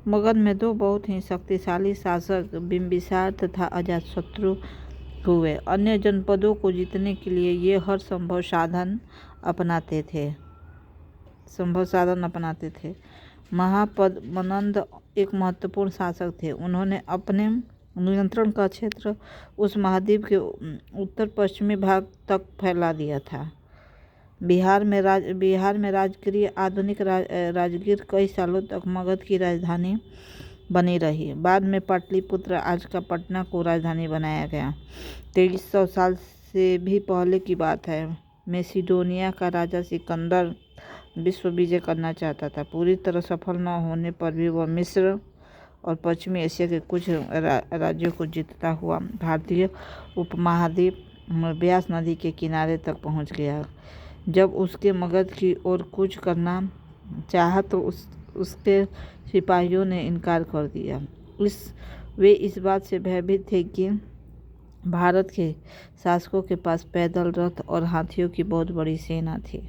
मगध में दो बहुत ही शक्तिशाली शासक बिम्बिसार तथा अजातशत्रु हुए। अन्य जनपदों को जीतने के लिए ये हर संभव साधन अपनाते थे। महापद्मनंद एक महत्वपूर्ण शासक थे। उन्होंने अपने नियंत्रण का क्षेत्र उस महाद्वीप के उत्तर पश्चिमी भाग तक फैला दिया था। बिहार में राजगीर आधुनिक राजगीर कई सालों तक मगध की राजधानी बनी रही। बाद में पाटलिपुत्र आज का पटना को राजधानी बनाया गया। 2300 साल से भी पहले की बात है। मैसिडोनिया का राजा सिकंदर विश्व विजय करना चाहता था। पूरी तरह सफल न होने पर भी वह मिस्र और पश्चिमी एशिया के कुछ राज्यों को जीतता हुआ भारतीय उपमहाद्वीप में ब्यास नदी के किनारे तक पहुंच गया। जब उसके मगध की ओर कूच करना चाहा तो उसके सिपाहियों ने इनकार कर दिया। वे इस बात से भयभीत थे कि भारत के शासकों के पास पैदल रथ और हाथियों की बहुत बड़ी सेना थी।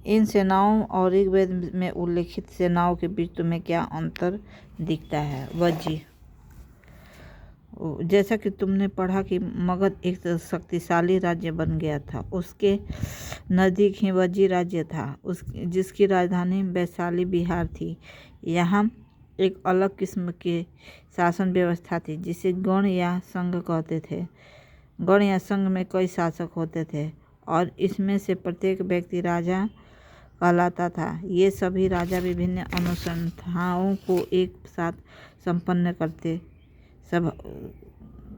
इन सेनाओं और ऋग्वेद में उल्लेखित सेनाओं के बीच तुम्हें क्या अंतर दिखता है? वज्जी, जैसा कि तुमने पढ़ा कि मगध एक शक्तिशाली राज्य बन गया था। उसके नज़दीक ही वज्जी राज्य था जिसकी राजधानी वैशाली बिहार थी। यहाँ एक अलग किस्म की शासन व्यवस्था थी जिसे गण या संघ कहते थे। गण या संघ में कई शासक होते थे और इसमें से प्रत्येक व्यक्ति राजा कहलाता था। ये सभी राजा विभिन्न अनुसंधानों को एक साथ संपन्न करते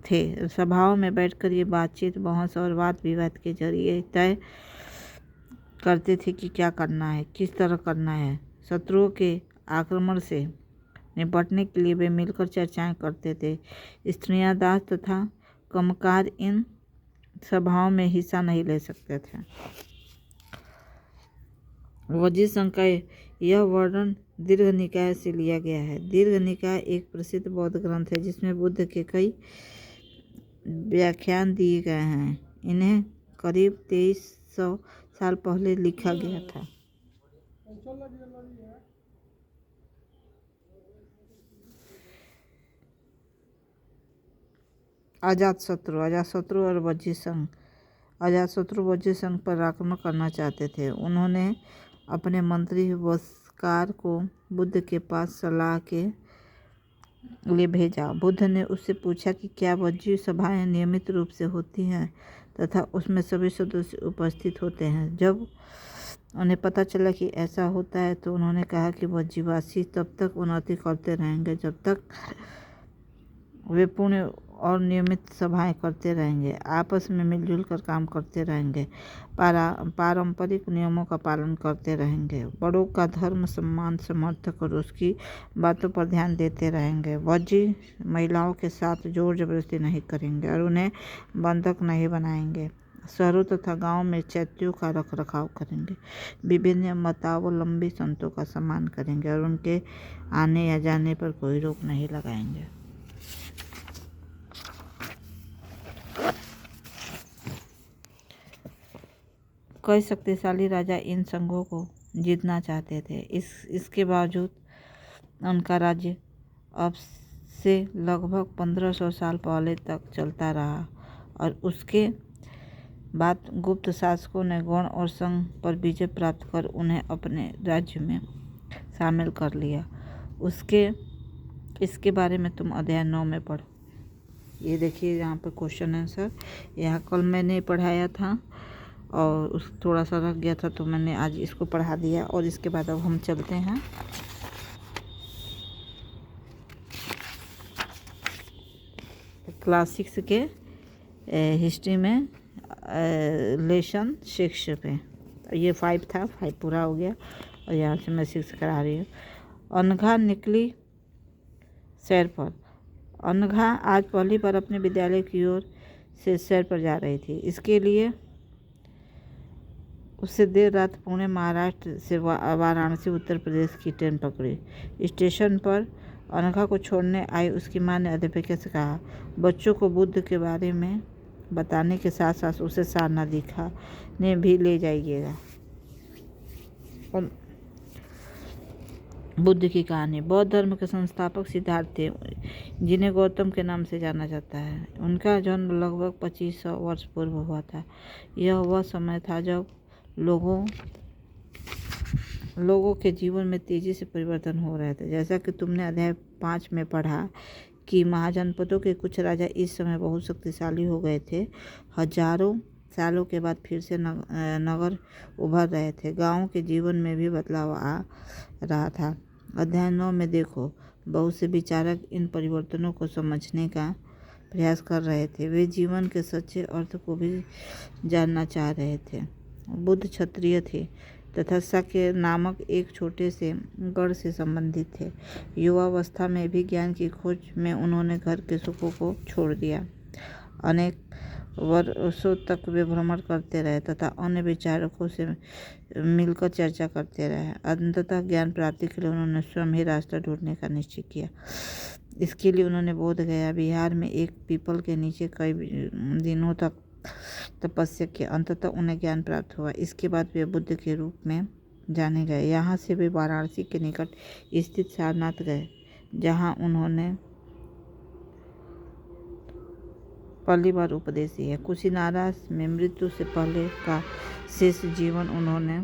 थे। सभाओं में बैठकर ये बातचीत, बहस और वाद विवाद के जरिए तय करते थे कि क्या करना है, किस तरह करना है। शत्रुओं के आक्रमण से निपटने के लिए वे मिलकर चर्चाएं करते थे। स्त्रियां, दास तथा कमकार इन सभाओं में हिस्सा नहीं ले सकते थे। वज्जी संघ का यह वर्णन दीर्घ निकाय से लिया गया है। दीर्घ निकाय एक प्रसिद्ध बौद्ध ग्रंथ है जिसमें बुद्ध के कई व्याख्यान दिए गए हैं। इन्हें करीब 2300 साल पहले लिखा गया था। अजातशत्रु और वज्जी संघ। अजातशत्रु वज्जी संघ पर आक्रमण करना चाहते थे। उन्होंने अपने मंत्री वस्कार को बुद्ध के पास सलाह के लिए भेजा। बुद्ध ने उससे पूछा कि क्या वज्जी सभाएं नियमित रूप से होती हैं तथा उसमें सभी सदस्य उपस्थित होते हैं। जब उन्हें पता चला कि ऐसा होता है तो उन्होंने कहा कि वज्जीवासी तब तक उन्नति करते रहेंगे जब तक वे पूर्ण और नियमित सभाएं करते रहेंगे, आपस में मिलजुल कर काम करते रहेंगे, पारंपरिक नियमों का पालन करते रहेंगे, बड़ों का धर्म सम्मान समर्थक और उसकी बातों पर ध्यान देते रहेंगे। वज्जी महिलाओं के साथ जोर जबरदस्ती नहीं करेंगे और उन्हें बंधक नहीं बनाएंगे। शहरों तथा गांवों में चैत्यों का रख रखाव करेंगे। विभिन्न मतावलंबी संतों का सम्मान करेंगे और उनके आने या जाने पर कोई रोक नहीं लगाएंगे। कई शक्तिशाली राजा इन संघों को जीतना चाहते थे। इसके बावजूद उनका राज्य अब से लगभग 1500 साल पहले तक चलता रहा और उसके बाद गुप्त शासकों ने गण और संघ पर विजय प्राप्त कर उन्हें अपने राज्य में शामिल कर लिया। इसके बारे में तुम अध्याय 9 में पढ़ो। ये देखिए यहाँ पर क्वेश्चन आंसर। यहाँ कल मैंने पढ़ाया था और थोड़ा सा रख गया था तो मैंने आज इसको पढ़ा दिया। और इसके बाद अब हम चलते हैं क्लास 6 के हिस्ट्री में लेसन 6 पे। ये 5 था, 5 पूरा हो गया और यहाँ से मैं 6 करा रही हूँ। अनघा निकली सैर पर। अनघा आज पहली बार अपने विद्यालय की ओर से सैर पर जा रही थी। इसके लिए उससे देर रात पुणे महाराष्ट्र से वाराणसी उत्तर प्रदेश की ट्रेन पकड़ी। स्टेशन पर अनघा को छोड़ने आई उसकी मां ने अध्यापिका से कहा, बच्चों को बुद्ध के बारे में बताने के साथ साथ उसे सारनाथ दिखाने भी ले जाइएगा। बुद्ध की कहानी। बौद्ध धर्म के संस्थापक सिद्धार्थ थे, जिन्हें गौतम के नाम से जाना जाता है। उनका जन्म लगभग 2500 वर्ष पूर्व हुआ था। यह वह समय था जब लोगों के जीवन में तेजी से परिवर्तन हो रहे थे। जैसा कि तुमने अध्याय 5 में पढ़ा कि महाजनपदों के कुछ राजा इस समय बहुत शक्तिशाली हो गए थे। हजारों सालों के बाद फिर से नगर उभर रहे थे। गाँव के जीवन में भी बदलाव आ रहा था। अध्याय 9 में देखो, बहुत से विचारक इन परिवर्तनों को समझने का प्रयास कर रहे थे। वे जीवन के सच्चे अर्थ को भी जानना चाह रहे थे। बुद्ध क्षत्रिय थे तथा शाक्य नामक एक छोटे से गढ़ से संबंधित थे। युवावस्था में भी ज्ञान की खोज में उन्होंने घर के सुखों को छोड़ दिया। अनेक वर्षों तक वे भ्रमण करते रहे तथा अन्य विचारकों से मिलकर चर्चा करते रहे। अंततः ज्ञान प्राप्ति के लिए उन्होंने स्वयं ही रास्ता ढूंढने का निश्चय किया। इसके लिए उन्होंने बोध गया बिहार में एक पीपल के नीचे कई दिनों तक तपस्या की। अंततः उन्हें ज्ञान प्राप्त हुआ। इसके बाद वे बुद्ध के रूप में जाने गए। यहाँ से वे वाराणसी के निकट स्थित सारनाथ गए, जहाँ उन्होंने पहली बार उपदेश दिया। कुशीनारा में मृत्यु से पहले का शेष जीवन उन्होंने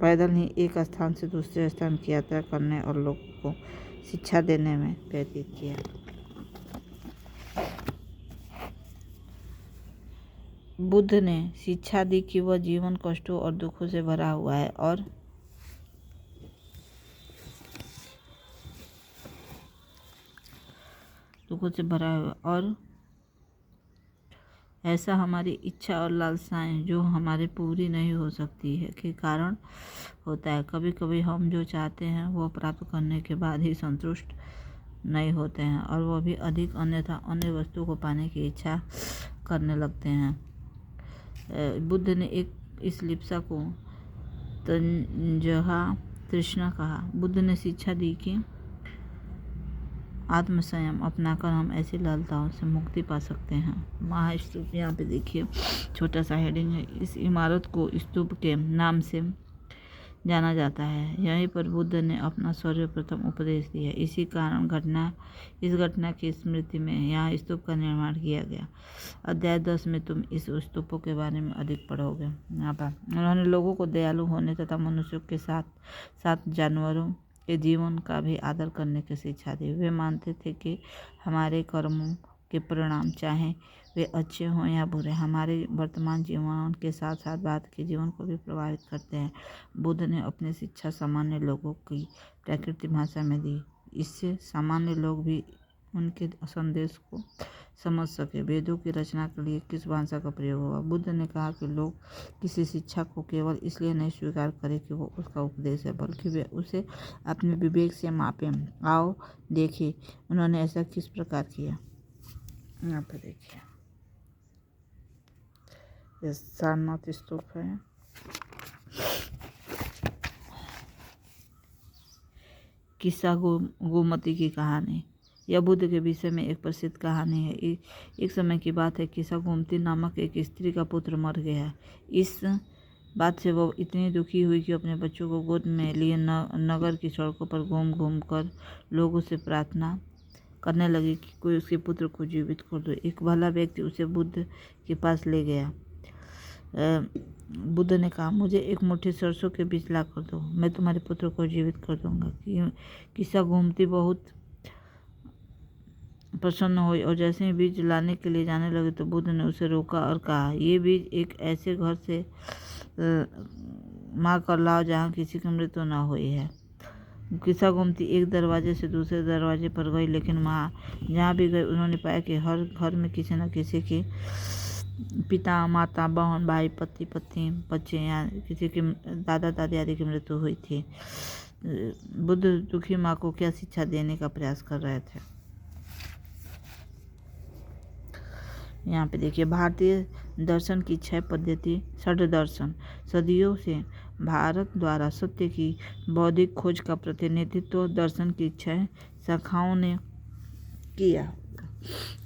पैदल ही एक स्थान से दूसरे स्थान की यात्रा करने और लोगों को शिक्षा देने में व्यतीत किया। बुद्ध ने शिक्षा दी कि वह जीवन कष्टों और दुखों से भरा हुआ है और ऐसा हमारी इच्छा और लालसाएं जो हमारे पूरी नहीं हो सकती है के कारण होता है। कभी कभी हम जो चाहते हैं वह प्राप्त करने के बाद ही संतुष्ट नहीं होते हैं और वह भी अधिक अन्यथा अन्य वस्तु को पाने की इच्छा करने लगते हैं। बुद्ध ने इस लिप्सा को तंजहा तृष्णा कहा। बुद्ध ने शिक्षा दी कि आत्मसंयम अपनाकर हम ऐसी लालसाओं से मुक्ति पा सकते हैं। महास्तूप, यहाँ पे देखिए छोटा सा हेडिंग है। इस इमारत को स्तूप के नाम से जाना जाता है। यहीं पर बुद्ध ने अपना सर्वप्रथम उपदेश दिया। इसी कारण इस घटना की स्मृति में यहाँ स्तूप का निर्माण किया गया। अध्याय 10 में तुम इस स्तूपों के बारे में अधिक पढ़ोगे। यहाँ पर उन्होंने लोगों को दयालु होने तथा मनुष्यों के साथ साथ जानवरों के जीवन का भी आदर करने की शिक्षा दी। वे मानते थे कि हमारे कर्मों के परिणाम, चाहे वे अच्छे हों या बुरे, हमारे वर्तमान जीवन के साथ साथ बाद के जीवन को भी प्रभावित करते हैं। बुद्ध ने अपनी शिक्षा सामान्य लोगों की प्राकृतिक भाषा में दी। इससे सामान्य लोग भी उनके संदेश को समझ सके। वेदों की रचना के लिए किस भाषा का प्रयोग हुआ? बुद्ध ने कहा कि लोग किसी शिक्षा को केवल इसलिए नहीं स्वीकार करें कि वो उसका उपदेश है, बल्कि वे उसे अपने विवेक से मापें। आओ देखिए उन्होंने ऐसा किस प्रकार किया। यहाँ पर देखिए ये सारनाथ स्तूप है। किस्सा गोमती की कहानी। यह बुद्ध के विषय में एक प्रसिद्ध कहानी है। एक समय की बात है, किस्सा गोमती नामक एक स्त्री का पुत्र मर गया। इस बात से वह इतनी दुखी हुई कि अपने बच्चों को गोद में लिए नगर की सड़कों पर घूम घूम कर लोगों से प्रार्थना करने लगी कि कोई उसके पुत्र को जीवित कर दो। एक भला व्यक्ति उसे बुद्ध के पास ले गया। बुद्ध ने कहा, मुझे एक मुट्ठी सरसों के बीज ला कर दो, मैं तुम्हारे पुत्र को जीवित कर दूंगा। किस्सा गोमती बहुत प्रसन्न हुई और जैसे ही बीज लाने के लिए जाने लगे तो बुद्ध ने उसे रोका और कहा, ये बीज एक ऐसे घर से मार कर लाओ जहाँ किसी की मृत्यु न हुई है। किस्सा गोमती एक दरवाजे से दूसरे दरवाजे पर गई, लेकिन जहाँ भी गई उन्होंने पाया कि हर घर में किसी न किसी की पिता, माता, बहन, भाई, पति, पत्नी, बच्चे या किसी की दादा दादी आदि की मृत्यु हुई थी। बुद्ध दुखी माँ को क्या शिक्षा देने का प्रयास कर रहे थे। यहाँ पे देखिए भारतीय दर्शन की 6 पद्धति। षड दर्शन सदियों से भारत द्वारा सत्य की बौद्धिक खोज का प्रतिनिधित्व दर्शन की 6 शाखाओं ने किया।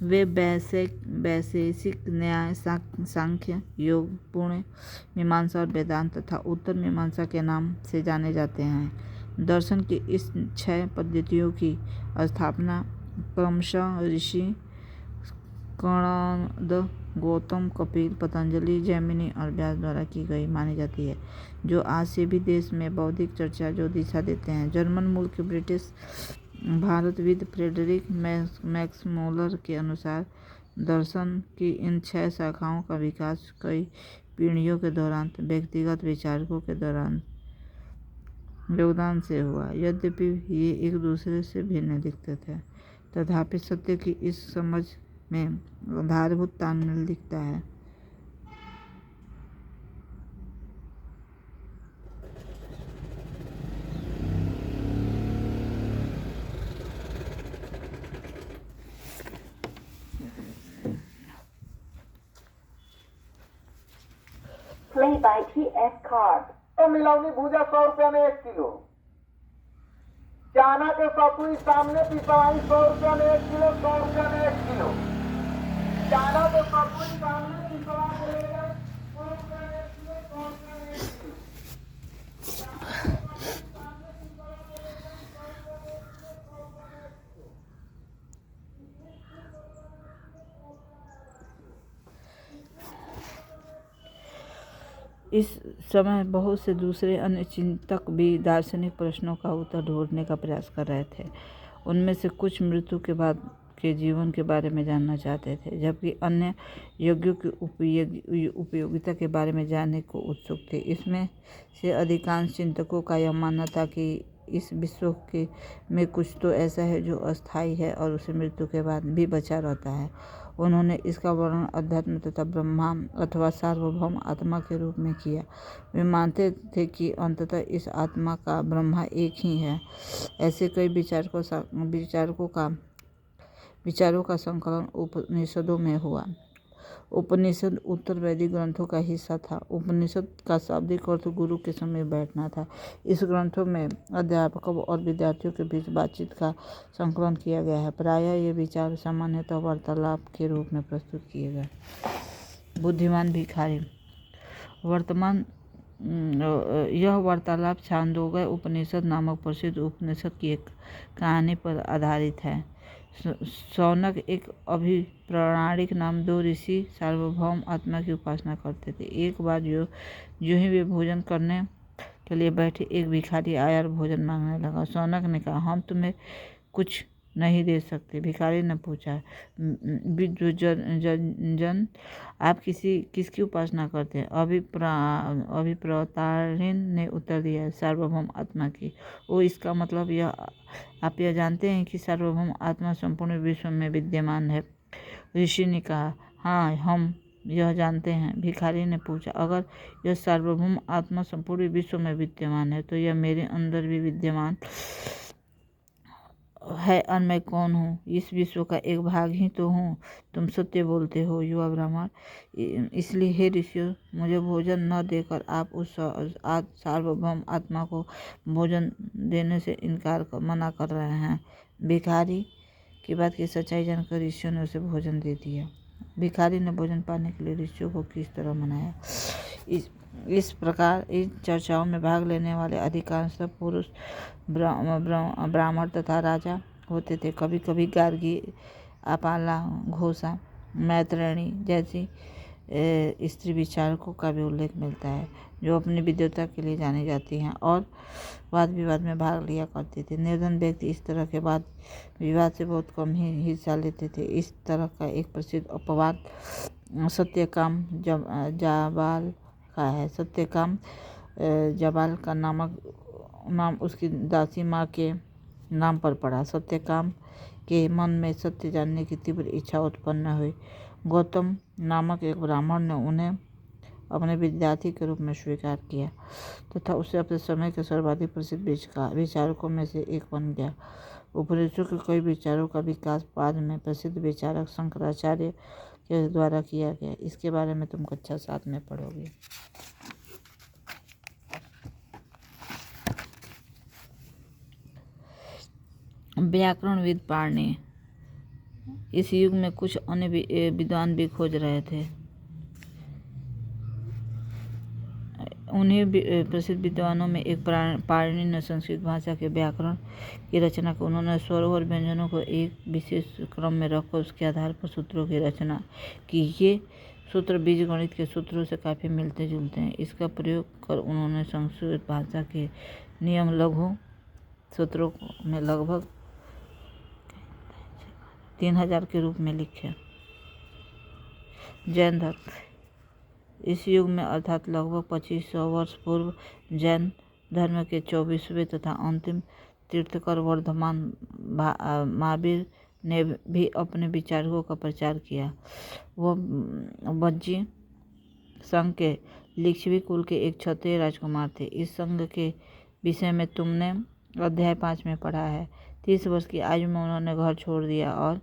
वे वैशेषिक न्याय, सांख्य, योग, पुण्य मीमांसा और वेदांत तथा उत्तर मीमांसा के नाम से जाने जाते हैं। दर्शन की इस 6 पद्धतियों की स्थापना क्रमशः ऋषि कणाद, गौतम, कपिल, पतंजलि, जैमिनी और व्यास द्वारा की गई मानी जाती है, जो आज से भी देश में बौद्धिक चर्चा जो दिशा देते हैं। जर्मन मूल के ब्रिटिश भारतविद फ्रेडरिक मैक्समूलर के अनुसार दर्शन की इन 6 शाखाओं का विकास कई पीढ़ियों के दौरान व्यक्तिगत विचारकों के दौरान योगदान से हुआ। यद्यपि ये एक दूसरे से भिन्न दिखते थे, तथापि सत्य की इस समझ में आधारभूत तालमेल दिखता है। Play by T.S. Carp. तो मिलावनी भूजा 100 रुपया में 1 किलो। चाना के सतुई सामने पिसवाई 100 रुपया में 1 किलो, 100 रुपया में 1 किलो। चाना के सतुई सामने पिसवा के ले गए 100 रुपया में 1 किलो, 100 रुपया में 1 किलो। इस समय बहुत से दूसरे अन्य चिंतक भी दार्शनिक प्रश्नों का उत्तर ढूंढने का प्रयास कर रहे थे। उनमें से कुछ मृत्यु के बाद के जीवन के बारे में जानना चाहते थे, जबकि अन्य यज्ञों की उपयोगिता के बारे में जानने को उत्सुक थे। इसमें से अधिकांश चिंतकों का यह मानना था कि इस विश्व के में कुछ तो ऐसा है जो अस्थायी है और उसे मृत्यु के बाद भी बचा रहता है। उन्होंने इसका वर्णन अध्यात्म तथा ब्रह्मा अथवा सार्वभौम आत्मा के रूप में किया। वे मानते थे कि अंततः इस आत्मा का ब्रह्मा एक ही है। ऐसे कई विचारों का संकलन उपनिषदों में हुआ। उपनिषद उत्तर वैदिक ग्रंथों का हिस्सा था। उपनिषद का शाब्दिक अर्थ गुरु के समय बैठना था। इस ग्रंथों में अध्यापकों और विद्यार्थियों के बीच बातचीत का संकलन किया गया है। प्रायः ये विचार सामान्यतः वार्तालाप के रूप में प्रस्तुत किए गए। बुद्धिमान भिखारी। यह वार्तालाप छांदोग्य उपनिषद नामक प्रसिद्ध उपनिषद की एक कहानी पर आधारित है। शौनक एक अभिप्राणिक नाम 2 ऋषि सार्वभौम आत्मा की उपासना करते थे। एक बार जो ही वे भोजन करने के लिए बैठे, एक भिखारी आया और भोजन मांगने लगा। शौनक ने कहा, हम तुम्हें कुछ नहीं दे सकते। भिखारी ने पूछा, विद्वज्जन, आप किसकी उपासना करते हैं? अभिप्रतारिण ने उत्तर दिया, सार्वभौम आत्मा की। ओ, इसका मतलब आप यह जानते हैं कि सार्वभौम आत्मा संपूर्ण विश्व में विद्यमान है? ऋषि ने कहा, हाँ, हम यह जानते हैं। भिखारी ने पूछा, अगर यह सार्वभौम आत्मा संपूर्ण विश्व में विद्यमान है तो यह मेरे अंदर भी विद्यमान है और मैं कौन हूँ? इस विश्व का एक भाग ही तो हूँ। तुम सत्य बोलते हो युवा ब्राह्मण। इसलिए हे ऋषियों, मुझे भोजन न देकर आप उस सार्वभौम आत्मा को भोजन देने से मना कर रहे हैं। भिखारी की बात की सच्चाई जानकर ऋषियों ने उसे भोजन दे दिया। भिखारी ने भोजन पाने के लिए ऋषियों को किस तरह मनाया? इस प्रकार इन चर्चाओं में भाग लेने वाले अधिकांशतः पुरुष ब्राह्मण तथा राजा होते थे। कभी कभी गार्गी, अपाला, घोषा, मैत्रेयी जैसी स्त्री विचारकों का भी उल्लेख मिलता है, जो अपनी विद्वता के लिए जानी जाती हैं और वाद विवाद में भाग लिया करते थे। निर्धन व्यक्ति इस तरह के वाद विवाद से बहुत कम ही हिस्सा लेते थे। इस तरह का एक प्रसिद्ध अपवाद सत्यकाम जाबाल का है। सत्यकाम जाबाल का नाम उसकी दासी माँ के नाम पर पड़ा। सत्यकाम के मन में सत्य जानने की तीव्र इच्छा उत्पन्न हुई। गौतम नामक एक ब्राह्मण ने उन्हें अपने विद्यार्थी के रूप में स्वीकार किया तथा उससे अपने समय के सर्वाधिक प्रसिद्ध विचारकों में से एक बन गया। उपनिषदों के कई विचारों का विकास बाद में प्रसिद्ध विचारक शंकराचार्य के द्वारा किया गया। इसके बारे में तुम कक्षा 7 में पढ़ोगे। व्याकरणविद पाणिनि। इस युग में कुछ अन्य विद्वान भी खोज रहे थे। उन्हीं प्रसिद्ध विद्वानों में एक पाणिनि ने संस्कृत भाषा के व्याकरण की रचना की। उन्होंने स्वरों और व्यंजनों को एक विशेष क्रम में रखकर उसके आधार पर सूत्रों की रचना की। ये सूत्र बीजगणित के सूत्रों से काफ़ी मिलते जुलते हैं। इसका प्रयोग कर उन्होंने संस्कृत भाषा के नियम लघु सूत्रों में लगभग 3000 के रूप में लिखे। जैन धर्म इस युग में अर्थात लगभग 2500 वर्ष पूर्व जैन धर्म के 24वें तथा अंतिम तीर्थकर वर्धमान महावीर ने भी अपने विचारों का प्रचार किया। वह वज्जी संघ के लिच्छवी कुल के एक क्षत्रिय राजकुमार थे। इस संघ के विषय में तुमने अध्याय 5 में पढ़ा है। 30 वर्ष की आयु में उन्होंने घर छोड़ दिया और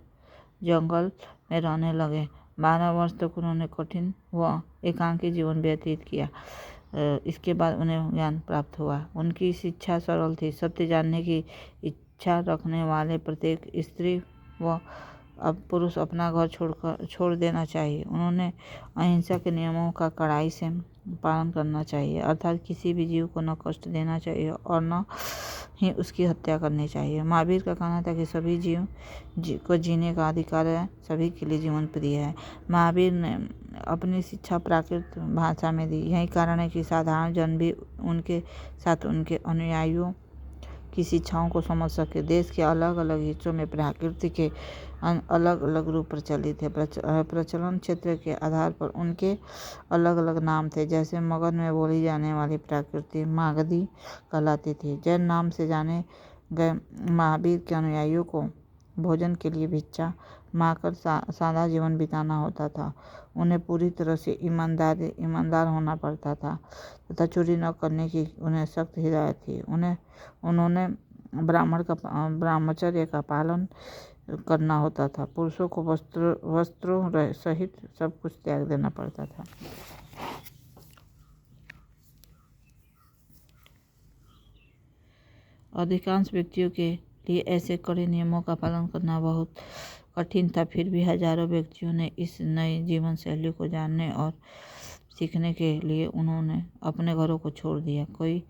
जंगल में रहने लगे। 12 वर्ष तक उन्होंने कठिन व एकांकी जीवन व्यतीत किया। इसके बाद उन्हें ज्ञान प्राप्त हुआ। उनकी शिक्षा सरल थी। सत्य जानने की इच्छा रखने वाले प्रत्येक स्त्री व पुरुष अपना घर छोड़ देना चाहिए। उन्होंने अहिंसा के नियमों का कड़ाई से पालन करना चाहिए, अर्थात किसी भी जीव को न कष्ट देना चाहिए और न ही उसकी हत्या करनी चाहिए। महावीर का कहना था कि सभी जीव को जीने का अधिकार है, सभी के लिए जीवन प्रिय है। महावीर ने अपनी शिक्षा प्राकृत भाषा में दी। यही कारण है कि साधारण जन भी उनके साथ उनके अनुयायियों की शिक्षाओं को समझ सके। देश के अलग अलग हिस्सों में प्राकृतिक के अलग अलग रूप प्रचलित थे। प्रचलन क्षेत्र के आधार पर उनके अलग अलग नाम थे। जैसे मगध में बोली जाने वाली प्राकृतिक मागधी कहलाती थी। जैन नाम से जाने गए महावीर के अनुयायियों को भोजन के लिए भिक्षा मांगकर सादा जीवन बिताना होता था। उन्हें पूरी तरह से ईमानदार होना पड़ता था तथा चोरी न करने की उन्हें सख्त हिदायत थी। उन्होंने ब्रह्मचर्य का पालन करना होता था। पुरुषों को वस्त्रों सहित सब कुछ त्याग देना पड़ता था। अधिकांश व्यक्तियों के लिए ऐसे कड़े नियमों का पालन करना बहुत कठिन था। फिर भी हजारों व्यक्तियों ने इस नई जीवन शैली को जानने और सीखने के लिए उन्होंने अपने घरों को छोड़ दिया। कोई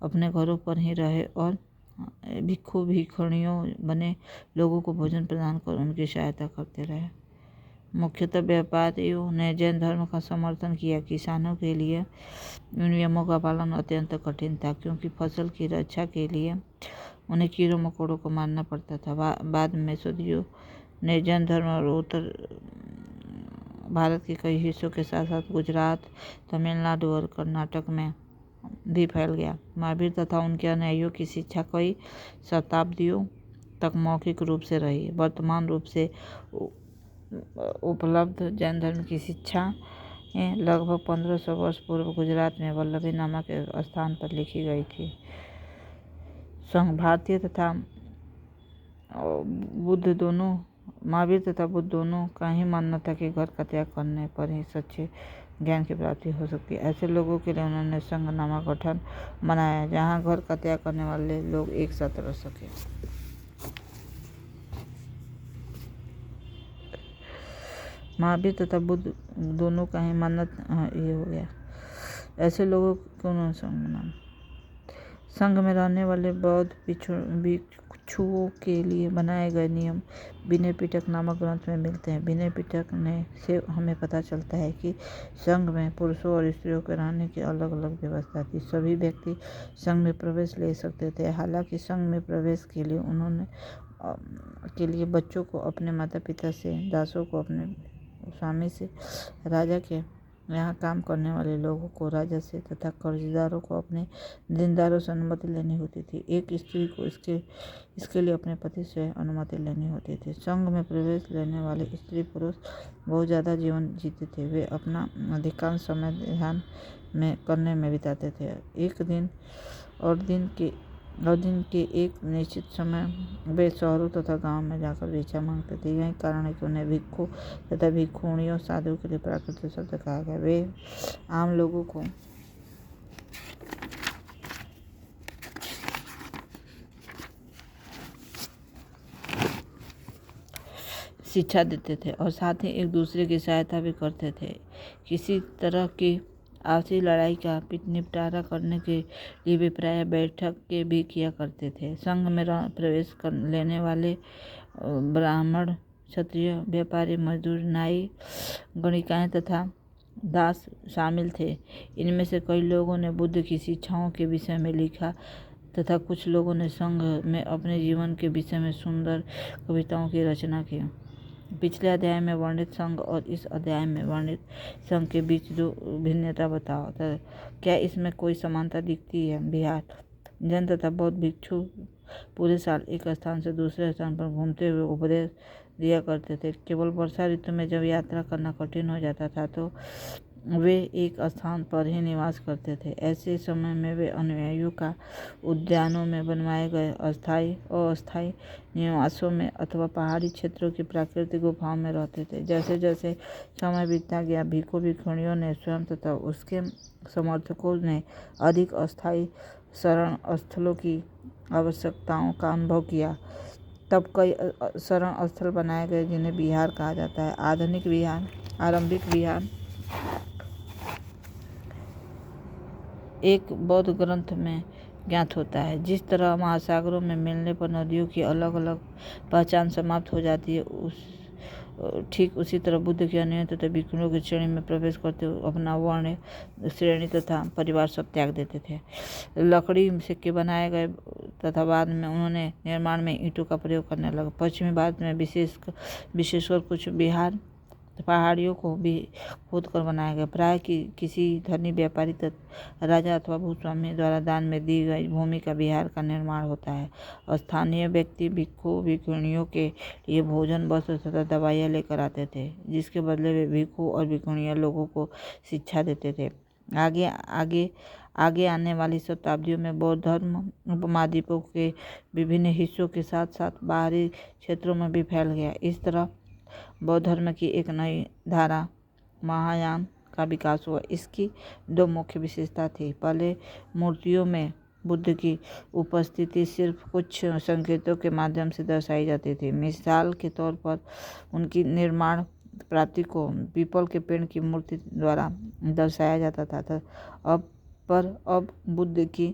अपने घरों पर ही रहे और भिक्षुणियों बने लोगों को भोजन प्रदान कर उनकी सहायता करते रहे। मुख्यतः व्यापारियों ने जैन धर्म का समर्थन किया। किसानों के लिए इन नियमों का पालन अत्यंत कठिन था, क्योंकि फसल की रक्षा के लिए उन्हें कीड़ों मकोड़ों को मारना पड़ता था। बाद में सदियों ने जैन धर्म और उत्तर भारत के कई हिस्सों के साथ साथ गुजरात, तमिलनाडु और कर्नाटक में भी फैल गया। महावीर तथा उनके अनुयायियों की शिक्षा कई शताब्दियों तक मौखिक रूप से रही। वर्तमान रूप से उपलब्ध जैन धर्म की शिक्षा लगभग 1500 वर्ष पूर्व गुजरात में वल्लभी नामक स्थान पर लिखी गई थी। संघ भारतीय तथा बुद्ध दोनों महावीर तथा बुद्ध दोनों का ही मानना था कि घर का त्याग करने पर ही सच्चे ज्ञान की प्राप्ति हो सकती है। ऐसे लोगों के लिए उन्होंने संघ नामक गठन बनाया जहां घर का त्याग करने वाले लोग एक साथ रह सके। महावीर तथा बुद्ध दोनों का ही मानना ये हो गया। ऐसे लोगों को उन्होंने संघ बनाया। संघ में रहने वाले बौद्ध भिक्षुओं के लिए बनाए गए नियम विनय पिटक नामक ग्रंथ में मिलते हैं। विनय पिटक से हमें पता चलता है कि संघ में पुरुषों और स्त्रियों के रहने की अलग अलग व्यवस्था थी। सभी व्यक्ति संघ में प्रवेश ले सकते थे। हालांकि संघ में प्रवेश के लिए बच्चों को अपने माता पिता से, दासों को अपने स्वामी से, राजा के यहाँ काम करने वाले लोगों को राजा से तथा कर्जदारों को अपने देनदारों से अनुमति लेनी होती थी। एक स्त्री को इसके लिए अपने पति से अनुमति लेनी होती थी। संघ में प्रवेश लेने वाले स्त्री पुरुष बहुत ज़्यादा जीवन जीते थे। वे अपना अधिकांश समय ध्यान करने में बिताते थे। एक दिन के एक निश्चित समय वे शहरों तथा गांव में जाकर भिक्षा मांगते थे। यही कारण है कि उन्हें भिक्षु तथा भिक्षुणियों साधु के लिए प्राकृतिक शब्द कहा गया। वे आम लोगों को शिक्षा देते थे और साथ ही एक दूसरे की सहायता भी करते थे। किसी तरह की आपसी लड़ाई का निपटारा करने के लिए वे प्रायः बैठक के भी किया करते थे। संघ में प्रवेश कर लेने वाले ब्राह्मण, क्षत्रिय, व्यापारी, मजदूर, नाई, गणिकाएं तथा दास शामिल थे। इनमें से कई लोगों ने बुद्ध की शिक्षाओं के विषय में लिखा तथा कुछ लोगों ने संघ में अपने जीवन के विषय में सुंदर कविताओं की रचना की। पिछले अध्याय में वर्णित संघ और इस अध्याय में वर्णित संघ के बीच जो भिन्नता बताओ, क्या इसमें कोई समानता दिखती है? बिहार जैन तथा बौद्ध भिक्षु पूरे साल एक स्थान से दूसरे स्थान पर घूमते हुए उपदेश दिया करते थे। केवल वर्षा ऋतु में जब यात्रा करना कठिन हो जाता था तो वे एक स्थान पर ही निवास करते थे। ऐसे समय में वे अनुयायियों का उद्यानों में बनवाए गए अस्थायी और अस्थायी निवासों में अथवा पहाड़ी क्षेत्रों की प्राकृतिक गुफाओं में रहते थे। जैसे जैसे समय बीतता गया, भिक्षु भिक्षुणियों ने स्वयं तथा उसके समर्थकों ने अधिक अस्थायी शरण स्थलों की आवश्यकताओं का अनुभव किया। तब कई शरण स्थल बनाए गए जिन्हें विहार कहा जाता है। आरंभिक विहार एक बौद्ध ग्रंथ में ज्ञात होता है। जिस तरह महासागरों में मिलने पर नदियों की अलग अलग पहचान समाप्त हो जाती है, ठीक उसी तरह बुद्ध के अनुयायी तथा भिक्षुओं की श्रेणी में प्रवेश करते हुए अपना वर्ण, श्रेणी तथा परिवार सब त्याग देते थे। लकड़ी सिक्के बनाए गए तथा बाद में उन्होंने निर्माण में ईंटों का प्रयोग करने लगे। पश्चिमी भारत में विशेषकर कुछ विहार पहाड़ियों को भी खोद कर बनाए गए। प्राय किसी धनी व्यापारी राजा अथवा भूस्वामी द्वारा दान में दी गई भूमि का विहार का निर्माण होता है। स्थानीय व्यक्ति भिक्षु भिक्षुणियों के लिए भोजन, वस्त्र तथा दवाइयाँ लेकर आते थे, जिसके बदले वे भिक्षु और भिक्षुणियाँ लोगों को शिक्षा देते थे। आगे आने वाली शताब्दियों में बौद्ध धर्म उपमहाद्वीपों के विभिन्न हिस्सों के साथ साथ बाहरी क्षेत्रों में भी फैल गया। इस तरह बौद्ध धर्म की एक नई धारा महायान का विकास हुआ। इसकी दो मुख्य विशेषता थी। पहले मूर्तियों में बुद्ध की उपस्थिति सिर्फ कुछ संकेतों के माध्यम से दर्शाई जाती थी। मिसाल के तौर पर उनकी निर्माण प्राप्ति को पीपल के पेड़ की मूर्ति द्वारा दर्शाया जाता था। अब बुद्ध की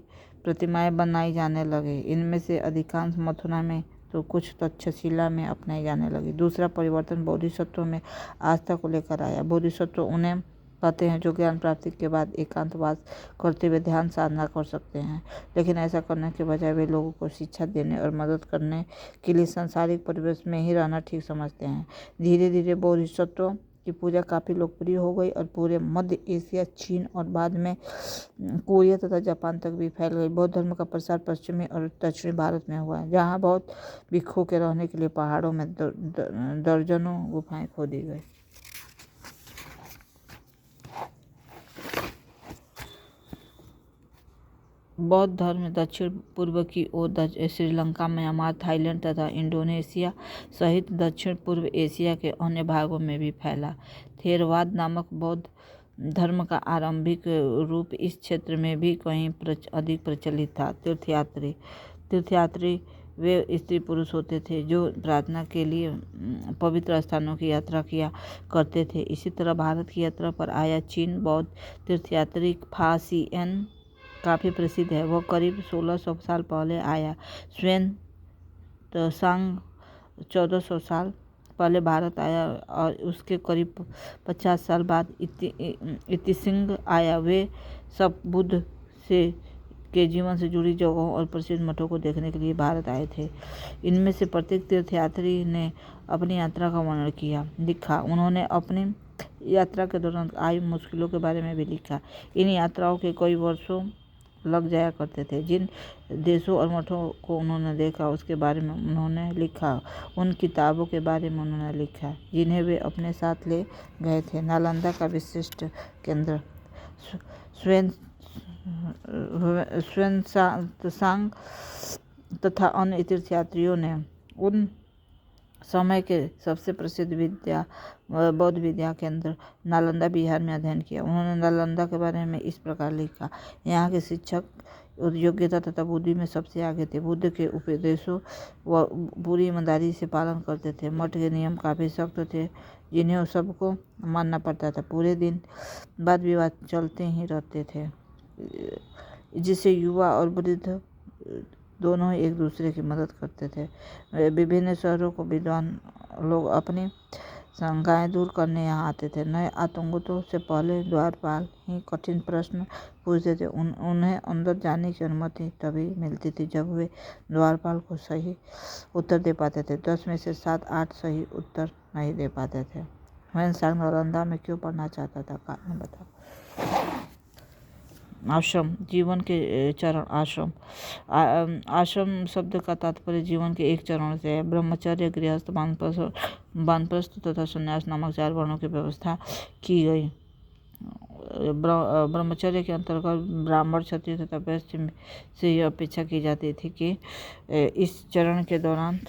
प्रतिमाएं बनाई जाने लगे। इनमें से अधिकांश मथुरा में तो कुछ तक्षशिला में अपनाई जाने लगी। दूसरा परिवर्तन बोधिसत्वों में आस्था को लेकर आया। बोधिसत्व उन्हें कहते हैं जो ज्ञान प्राप्ति के बाद एकांतवास करते हुए ध्यान साधना कर सकते हैं, लेकिन ऐसा करने के बजाय वे लोगों को शिक्षा देने और मदद करने के लिए सांसारिक परिवेश में ही रहना ठीक समझते हैं। धीरे धीरे बोधिसत्वों की पूजा काफ़ी लोकप्रिय हो गई और पूरे मध्य एशिया, चीन और बाद में कोरिया तथा जापान तक भी फैल गई। बौद्ध धर्म का प्रसार पश्चिमी और दक्षिणी भारत में हुआ, जहाँ बहुत भिक्षुओं के रहने के लिए पहाड़ों में दर्जनों गुफाएं खोदी गई। बौद्ध धर्म दक्षिण पूर्व की ओर श्रीलंका, म्यांमार, थाईलैंड तथा इंडोनेशिया सहित दक्षिण पूर्व एशिया के अन्य भागों में भी फैला। थेरवाद नामक बौद्ध धर्म का आरंभिक रूप इस क्षेत्र में भी कहीं अधिक प्रचलित था। तीर्थयात्री वे स्त्री पुरुष होते थे जो प्रार्थना के लिए पवित्र स्थानों की यात्रा किया करते थे। इसी तरह भारत की यात्रा पर आया चीन बौद्ध तीर्थयात्री फा सिएन काफ़ी प्रसिद्ध है। वह करीब 1600 साल पहले आया। ह्वेन त्सांग 1400 साल पहले भारत आया और उसके करीब 50 साल बाद इतिसिंग आया। वे सब बुद्ध के जीवन से जुड़ी जगहों और प्रसिद्ध मठों को देखने के लिए भारत आए थे। इनमें से प्रत्येक तीर्थयात्री ने अपनी यात्रा का वर्णन लिखा। उन्होंने अपनी यात्रा के दौरान आई मुश्किलों के बारे में भी लिखा। इन यात्राओं के कई वर्षों लग जाया करते थे। जिन देशों और मठों को उन्होंने देखा उसके बारे में उन्होंने लिखा। उन किताबों के बारे में उन्होंने लिखा जिन्हें वे अपने साथ ले गए थे। नालंदा का विशिष्ट केंद्र ह्वेन-त्सांग तथा अन्य तीर्थयात्रियों ने उन समय के सबसे प्रसिद्ध बौद्ध विद्या केंद्र नालंदा बिहार में अध्ययन किया। उन्होंने नालंदा के बारे में इस प्रकार लिखा। यहाँ के शिक्षक योग्यता तथा बुद्धि में सबसे आगे थे। बुद्ध के उपदेशों व पूरी ईमानदारी से पालन करते थे। मठ के नियम काफ़ी सख्त थे जिन्हें सबको मानना पड़ता था। पूरे दिन वाद विवाद चलते ही रहते थे, जिससे युवा और वृद्ध दोनों ही एक दूसरे की मदद करते थे। विभिन्न शहरों को विद्वान लोग अपनी शंकाएं दूर करने यहाँ आते थे। नए आतंकों से पहले द्वारपाल ही कठिन प्रश्न पूछते थे। उन्हें अंदर जाने की अनुमति तभी मिलती थी जब वे द्वारपाल को सही उत्तर दे पाते थे। 10 में से 7-8 सही उत्तर नहीं दे पाते थे। ह्वेन-सांग नालंदा में क्यों पढ़ना चाहता था, कारण बताओ। आश्रम, जीवन के चरण। आश्रम शब्द का तात्पर्य जीवन के एक चरण से है। ब्रह्मचर्य, गृहस्थ, वानप्रस्थ तथा संन्यास नामक 4 वर्णों की व्यवस्था की गई। ब्रह्मचर्य के अंतर्गत ब्राह्मण, क्षत्रिय तथा वैश्य से यह अपेक्षा की जाती थी कि इस चरण के दौरान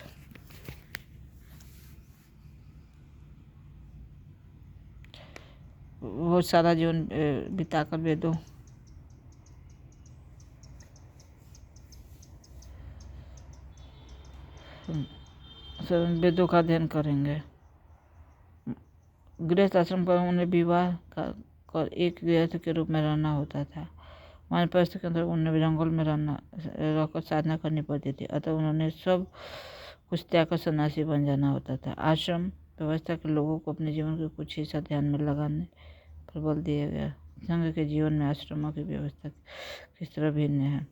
वो सारा जीवन बिताकर वेदों का अध्ययन करेंगे। गृहस्थ आश्रम पर उन्हें विवाह कर एक गृहस्थ के रूप में रहना होता था। वानप्रस्थ के अंदर उन्हें जंगल में रहकर साधना करनी पड़ती थी, अतः उन्होंने सब कुछ त्याग कर सन्यासी बन जाना होता था। आश्रम व्यवस्था के लोगों को अपने जीवन के कुछ हिस्सा ध्यान में लगाने पर बल दिया गया। संघ के जीवन में आश्रमों की व्यवस्था किस तरह भिन्न है।